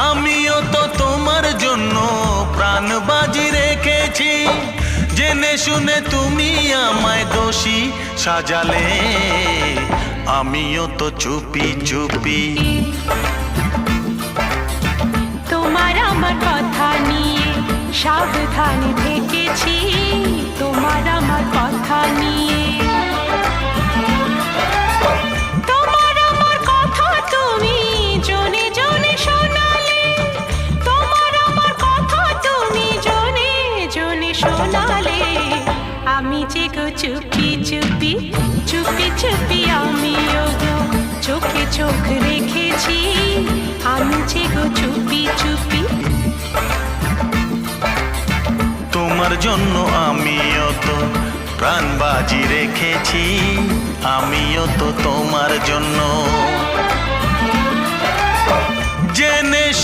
আমিও তো তোমার জন্য প্রাণ বাজি রেখেছি, জেনে শুনে তুমি আমায় দোষী সাজালে, আমিও তো চুপি চুপি। তোমার আমার কথা নিয়ে সাবধান থেকেছি, তোমার আমার কথা নিয়ে। তোমার আমার কথা তুমি জনে জনে শোনালে, তোমার আমার কথা তুমি জনে জনে শোনালে, আমি যে গো চুপি চুপি চুপি চুপি আমিও গো চোখে চোখ রেখেছি, আমি যে গো চুপি চুপি। তোমার জন্য আমিও তো প্রাণ বাজি রেখেছি, আমিও তো তোমার জন্য